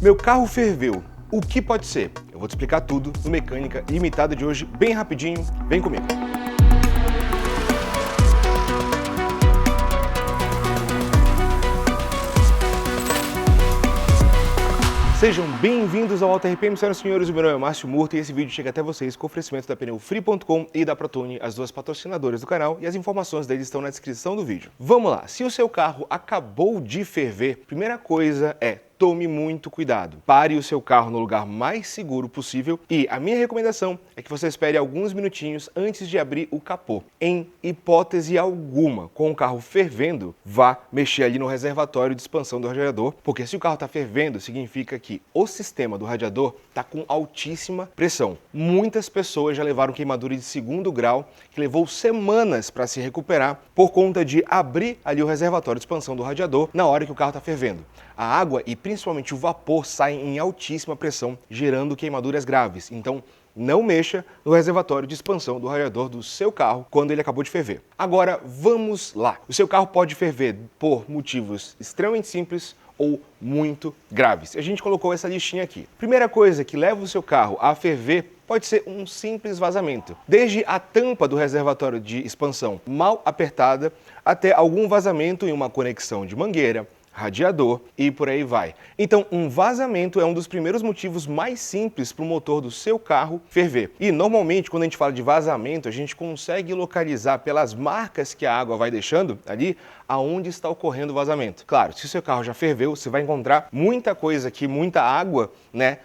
Meu carro ferveu. O que pode ser? Eu vou te explicar tudo no Mecânica Ilimitada de hoje, bem rapidinho. Vem comigo. Sejam bem-vindos ao Auto RPM, senhoras e senhores, o meu nome é Márcio Murta e esse vídeo chega até vocês com oferecimento da Pneufree.com e da Protone, as duas patrocinadoras do canal, e as informações deles estão na descrição do vídeo. Vamos lá, se o seu carro acabou de ferver, primeira coisa é: tome muito cuidado. Pare o seu carro no lugar mais seguro possível e a minha recomendação é que você espere alguns minutinhos antes de abrir o capô. Em hipótese alguma, com o carro fervendo, vá mexer ali no reservatório de expansão do radiador, porque se o carro está fervendo, significa que o sistema do radiador está com altíssima pressão. Muitas pessoas já levaram queimadura de segundo grau, que levou semanas para se recuperar por conta de abrir ali o reservatório de expansão do radiador na hora que o carro está fervendo. A água e principalmente o vapor saem em altíssima pressão, gerando queimaduras graves. Então, não mexa no reservatório de expansão do radiador do seu carro quando ele acabou de ferver. Agora, vamos lá. O seu carro pode ferver por motivos extremamente simples ou muito graves. A gente colocou essa listinha aqui. Primeira coisa que leva o seu carro a ferver pode ser um simples vazamento. Desde a tampa do reservatório de expansão mal apertada até algum vazamento em uma conexão de mangueira, radiador e por aí vai. Então, um vazamento é um dos primeiros motivos mais simples para o motor do seu carro ferver. E normalmente, quando a gente fala de vazamento, a gente consegue localizar pelas marcas que a água vai deixando ali aonde está ocorrendo o vazamento. Claro, se o seu carro já ferveu, você vai encontrar muita coisa aqui, muita água,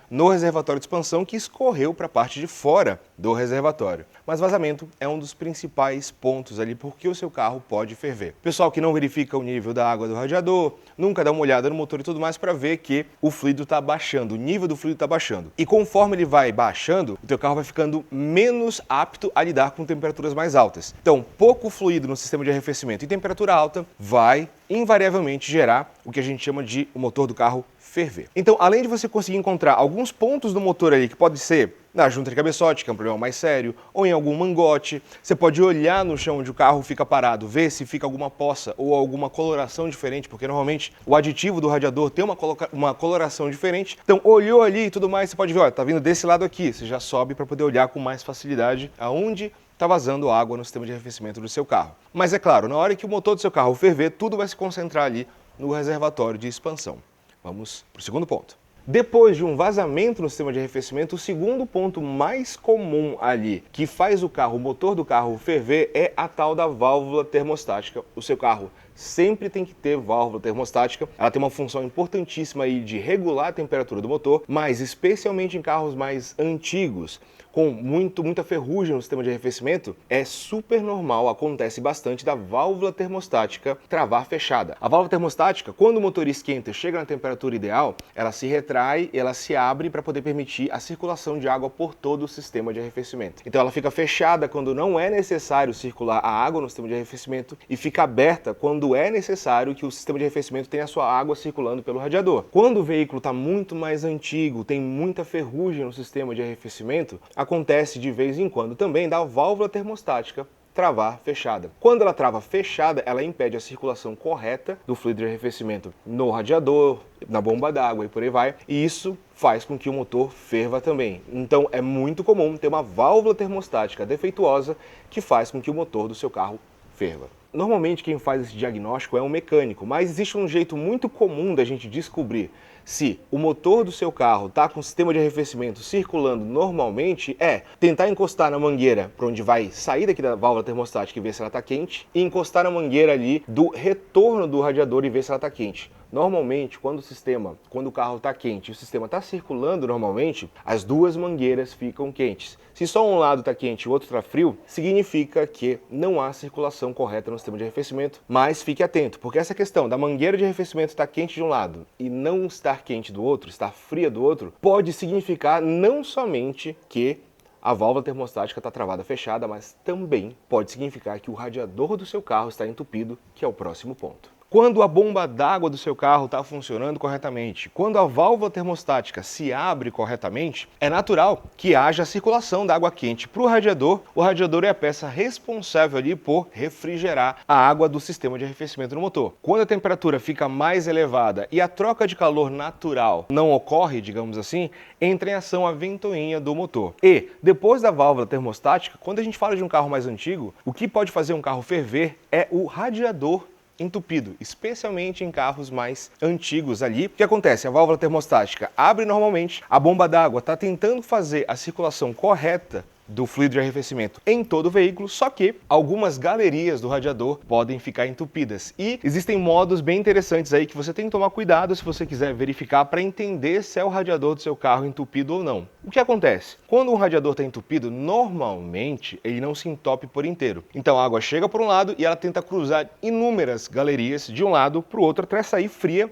no reservatório de expansão que escorreu para a parte de fora do reservatório. Mas vazamento é um dos principais pontos ali porque o seu carro pode ferver. Pessoal que não verifica o nível da água do radiador, nunca dá uma olhada no motor e tudo mais para ver que o fluido está baixando, o nível do fluido está baixando. E conforme ele vai baixando, o teu carro vai ficando menos apto a lidar com temperaturas mais altas. Então, pouco fluido no sistema de arrefecimento e temperatura alta vai invariavelmente gerar o que a gente chama de o motor do carro ferver. Então, além de você conseguir encontrar alguns pontos do motor ali que pode ser na junta de cabeçote, que é um problema mais sério, ou em algum mangote, você pode olhar no chão onde o carro fica parado, ver se fica alguma poça ou alguma coloração diferente, porque normalmente o aditivo do radiador tem uma coloração diferente. Então, olhou ali e tudo mais, você pode ver, olha, tá vindo desse lado aqui, você já sobe para poder olhar com mais facilidade aonde está vazando água no sistema de arrefecimento do seu carro. Mas é claro, na hora que o motor do seu carro ferver, tudo vai se concentrar ali no reservatório de expansão. Vamos para o segundo ponto. Depois de um vazamento no sistema de arrefecimento, o segundo ponto mais comum ali que faz o motor do carro ferver é a tal da válvula termostática. O seu carro sempre tem que ter válvula termostática. Ela tem uma função importantíssima aí de regular a temperatura do motor, mas especialmente em carros mais antigos, com muita ferrugem no sistema de arrefecimento, é super normal, acontece bastante da válvula termostática travar fechada. A válvula termostática, quando o motor esquenta e chega na temperatura ideal, ela se retrai, ela se abre para poder permitir a circulação de água por todo o sistema de arrefecimento. Então ela fica fechada quando não é necessário circular a água no sistema de arrefecimento e fica aberta quando é necessário que o sistema de arrefecimento tenha a sua água circulando pelo radiador. Quando o veículo está muito mais antigo, tem muita ferrugem no sistema de arrefecimento, acontece de vez em quando também da válvula termostática travar fechada. Quando ela trava fechada, ela impede a circulação correta do fluido de arrefecimento no radiador, na bomba d'água e por aí vai, e isso faz com que o motor ferva também. Então é muito comum ter uma válvula termostática defeituosa que faz com que o motor do seu carro ferva. Normalmente quem faz esse diagnóstico é um mecânico, mas existe um jeito muito comum da gente descobrir se o motor do seu carro está com o sistema de arrefecimento circulando normalmente, é tentar encostar na mangueira para onde vai sair daqui da válvula termostática e ver se ela está quente, e encostar na mangueira ali do retorno do radiador e ver se ela está quente. Normalmente, quando o carro está quente e o sistema está circulando normalmente, as duas mangueiras ficam quentes. Se só um lado está quente e o outro está frio, significa que não há circulação correta no sistema de arrefecimento, mas fique atento, porque essa questão da mangueira de arrefecimento estar quente de um lado e não estar quente do outro, estar fria do outro, pode significar não somente que a válvula termostática está travada fechada, mas também pode significar que o radiador do seu carro está entupido, que é o próximo ponto. Quando a bomba d'água do seu carro está funcionando corretamente, quando a válvula termostática se abre corretamente, é natural que haja circulação da água quente para o radiador. O radiador é a peça responsável ali por refrigerar a água do sistema de arrefecimento do motor. Quando a temperatura fica mais elevada e a troca de calor natural não ocorre, digamos assim, entra em ação a ventoinha do motor. E depois da válvula termostática, quando a gente fala de um carro mais antigo, o que pode fazer um carro ferver é o radiador entupido, especialmente em carros mais antigos ali. O que acontece? A válvula termostática abre normalmente, a bomba d'água está tentando fazer a circulação correta do fluido de arrefecimento em todo o veículo, só que algumas galerias do radiador podem ficar entupidas. E existem modos bem interessantes aí que você tem que tomar cuidado se você quiser verificar para entender se é o radiador do seu carro entupido ou não. O que acontece? Quando um radiador está entupido, normalmente ele não se entope por inteiro. Então a água chega por um lado e ela tenta cruzar inúmeras galerias de um lado para o outro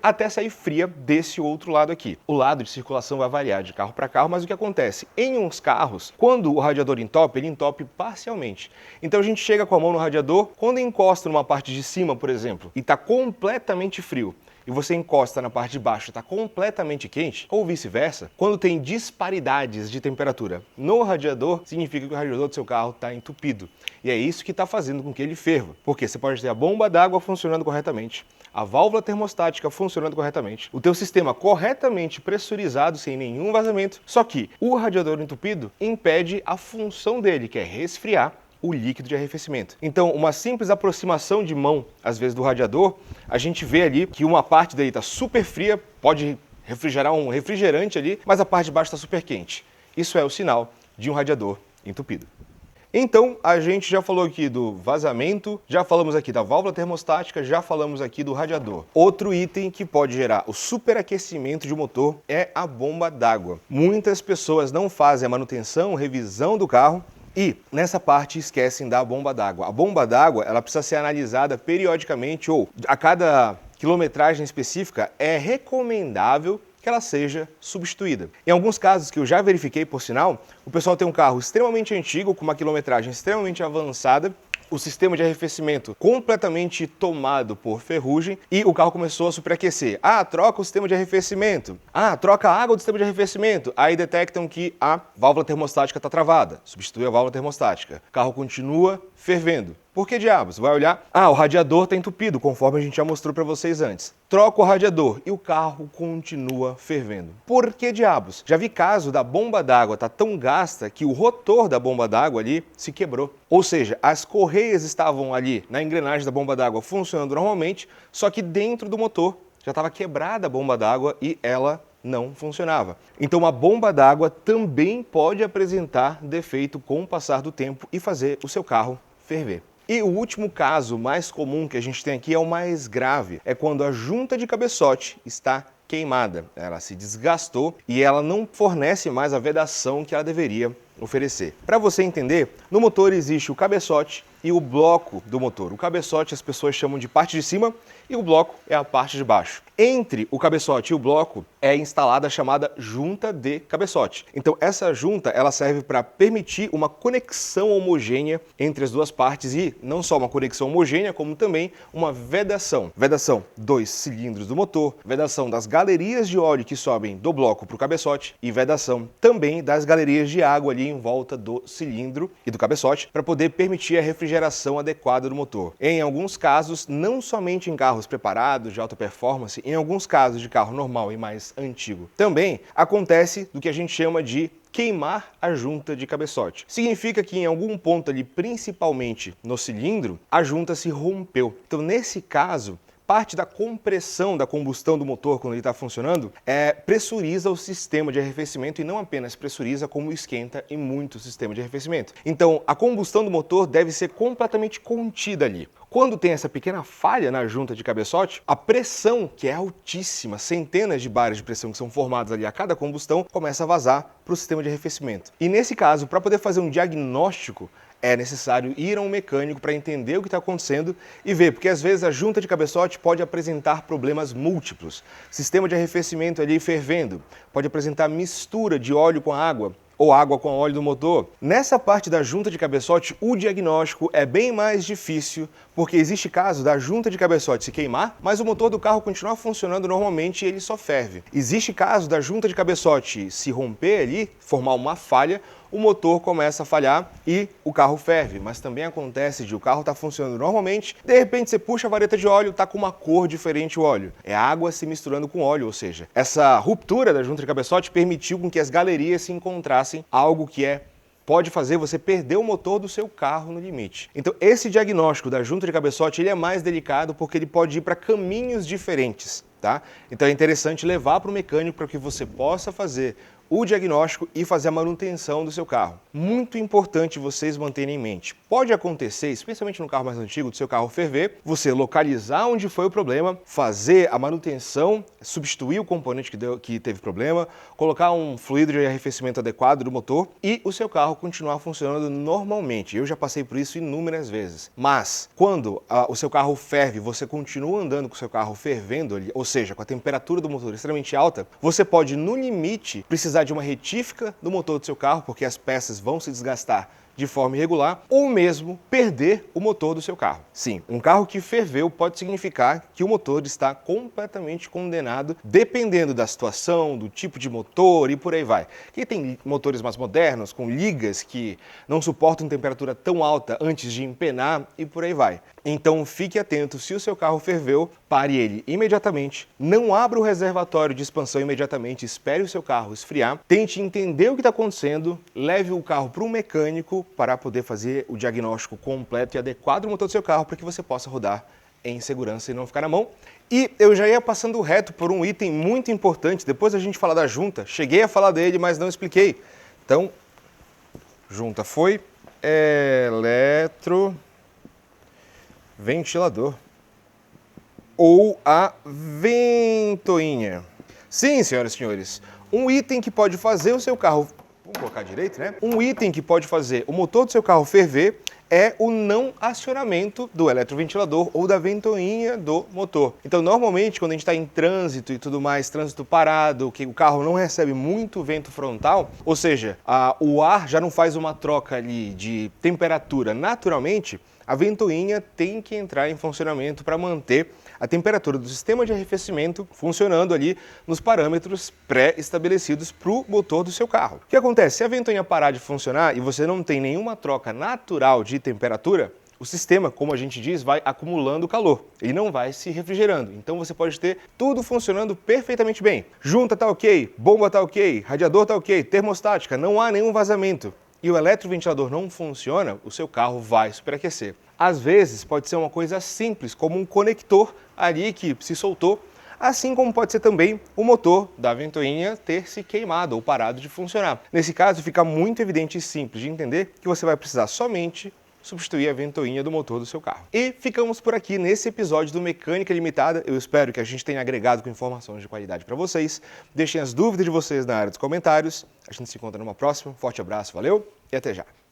até sair fria desse outro lado aqui. O lado de circulação vai variar de carro para carro, mas o que acontece? Em uns carros, quando o radiador entope, ele entope parcialmente. Então a gente chega com a mão no radiador, quando encosta numa parte de cima, por exemplo, e está completamente frio, e você encosta na parte de baixo, está completamente quente, ou vice-versa, quando tem disparidades de temperatura no radiador, significa que o radiador do seu carro está entupido. E é isso que está fazendo com que ele ferva. Porque você pode ter a bomba d'água funcionando corretamente, a válvula termostática funcionando corretamente, o teu sistema corretamente pressurizado, sem nenhum vazamento, só que o radiador entupido impede a função dele, que é resfriar o líquido de arrefecimento. Então, uma simples aproximação de mão, às vezes, do radiador, a gente vê ali que uma parte dele está super fria, pode refrigerar um refrigerante ali, mas a parte de baixo está super quente. Isso é o sinal de um radiador entupido. Então, a gente já falou aqui do vazamento, já falamos aqui da válvula termostática, já falamos aqui do radiador. Outro item que pode gerar o superaquecimento de um motor é a bomba d'água. Muitas pessoas não fazem a manutenção, revisão do carro e, nessa parte, esquecem da bomba d'água. A bomba d'água, ela precisa ser analisada periodicamente ou a cada quilometragem específica. É recomendável que ela seja substituída. Em alguns casos que eu já verifiquei, por sinal, o pessoal tem um carro extremamente antigo, com uma quilometragem extremamente avançada, o sistema de arrefecimento completamente tomado por ferrugem e o carro começou a superaquecer. Ah, troca o sistema de arrefecimento. Ah, troca a água do sistema de arrefecimento. Aí detectam que a válvula termostática está travada. Substitui a válvula termostática. O carro continua fervendo. Por que diabos? Vai olhar, o radiador está entupido, conforme a gente já mostrou para vocês antes. Troca o radiador e o carro continua fervendo. Por que diabos? Já vi caso da bomba d'água estar tão gasta que o rotor da bomba d'água ali se quebrou. Ou seja, as correias estavam ali na engrenagem da bomba d'água funcionando normalmente, só que dentro do motor já estava quebrada a bomba d'água e ela não funcionava. Então a bomba d'água também pode apresentar defeito com o passar do tempo e fazer o seu carro ferver. E o último caso mais comum que a gente tem aqui é o mais grave, é quando a junta de cabeçote está queimada, ela se desgastou e ela não fornece mais a vedação que ela deveria oferecer. Para você entender, no motor existe o cabeçote e o bloco do motor. O cabeçote as pessoas chamam de parte de cima e o bloco é a parte de baixo. Entre o cabeçote e o bloco é instalada a chamada junta de cabeçote. Então essa junta ela serve para permitir uma conexão homogênea entre as duas partes e não só uma conexão homogênea, como também uma vedação. Vedação dos cilindros do motor, vedação das galerias de óleo que sobem do bloco para o cabeçote e vedação também das galerias de água ali em volta do cilindro e do cabeçote para poder permitir a refrigeração adequada do motor. Em alguns casos, não somente em carros preparados de alta performance, em alguns casos de carro normal e mais antigo, também acontece do que a gente chama de queimar a junta de cabeçote. Significa que em algum ponto ali, principalmente no cilindro, a junta se rompeu. Então, nesse caso, parte da compressão da combustão do motor quando ele está funcionando pressuriza o sistema de arrefecimento e não apenas pressuriza, como esquenta em muito sistema de arrefecimento. Então, a combustão do motor deve ser completamente contida ali. Quando tem essa pequena falha na junta de cabeçote, a pressão, que é altíssima, centenas de bares de pressão que são formadas ali a cada combustão, começa a vazar para o sistema de arrefecimento. E nesse caso, para poder fazer um diagnóstico, é necessário ir a um mecânico para entender o que está acontecendo e ver, porque às vezes a junta de cabeçote pode apresentar problemas múltiplos. Sistema de arrefecimento ali fervendo, pode apresentar mistura de óleo com água, ou água com óleo do motor. Nessa parte da junta de cabeçote, o diagnóstico é bem mais difícil, porque existe caso da junta de cabeçote se queimar, mas o motor do carro continuar funcionando normalmente e ele só ferve. Existe caso da junta de cabeçote se romper ali, formar uma falha, o motor começa a falhar e o carro ferve, mas também acontece de o carro estar funcionando normalmente, de repente você puxa a vareta de óleo, está com uma cor diferente o óleo. É água se misturando com óleo, ou seja, essa ruptura da junta de cabeçote permitiu com que as galerias se encontrassem, algo que pode fazer você perder o motor do seu carro no limite. Então esse diagnóstico da junta de cabeçote ele é mais delicado porque ele pode ir para caminhos diferentes, tá? Então é interessante levar para o mecânico para que você possa fazer o diagnóstico e fazer a manutenção do seu carro. Muito importante vocês manterem em mente. Pode acontecer, especialmente no carro mais antigo, do seu carro ferver, você localizar onde foi o problema, fazer a manutenção, substituir o componente que teve problema, colocar um fluido de arrefecimento adequado do motor e o seu carro continuar funcionando normalmente. Eu já passei por isso inúmeras vezes. Mas, quando o seu carro ferve, você continua andando com o seu carro fervendo, ou seja, com a temperatura do motor extremamente alta, você pode, no limite, precisar de uma retífica do motor do seu carro, porque as peças vão se desgastar de forma irregular, ou mesmo perder o motor do seu carro. Sim, um carro que ferveu pode significar que o motor está completamente condenado, dependendo da situação, do tipo de motor e por aí vai. Que tem motores mais modernos, com ligas que não suportam temperatura tão alta antes de empenar e por aí vai. Então fique atento, se o seu carro ferveu, pare ele imediatamente, não abra o reservatório de expansão imediatamente, espere o seu carro esfriar, tente entender o que está acontecendo, leve o carro para um mecânico para poder fazer o diagnóstico completo e adequado do motor do seu carro para que você possa rodar em segurança e não ficar na mão. E eu já ia passando reto por um item muito importante, depois da gente falar da junta, cheguei a falar dele, mas não expliquei. Então, junta foi eletroventilador ou a ventoinha. Sim, senhoras e senhores, um item que pode fazer o seu carro, vamos colocar direito, né? Um item que pode fazer o motor do seu carro ferver é o não acionamento do eletroventilador ou da ventoinha do motor. Então, normalmente, quando a gente está em trânsito e tudo mais, trânsito parado, que o carro não recebe muito vento frontal, ou seja, o ar já não faz uma troca ali de temperatura naturalmente, a ventoinha tem que entrar em funcionamento para manter a temperatura do sistema de arrefecimento funcionando ali nos parâmetros pré-estabelecidos para o motor do seu carro. O que acontece? Se a ventoinha parar de funcionar e você não tem nenhuma troca natural de temperatura, o sistema, como a gente diz, vai acumulando calor. Ele não vai se refrigerando. Então você pode ter tudo funcionando perfeitamente bem. Junta tá ok, bomba tá ok, radiador tá ok, termostática, não há nenhum vazamento. E o eletroventilador não funciona, o seu carro vai superaquecer. Às vezes pode ser uma coisa simples, como um conector ali que se soltou, assim como pode ser também o motor da ventoinha ter se queimado ou parado de funcionar. Nesse caso fica muito evidente e simples de entender que você vai precisar somente substituir a ventoinha do motor do seu carro. E ficamos por aqui nesse episódio do Mecânica Limitada. Eu espero que a gente tenha agregado com informações de qualidade para vocês. Deixem as dúvidas de vocês na área dos comentários. A gente se encontra numa próxima. Forte abraço, valeu e até já!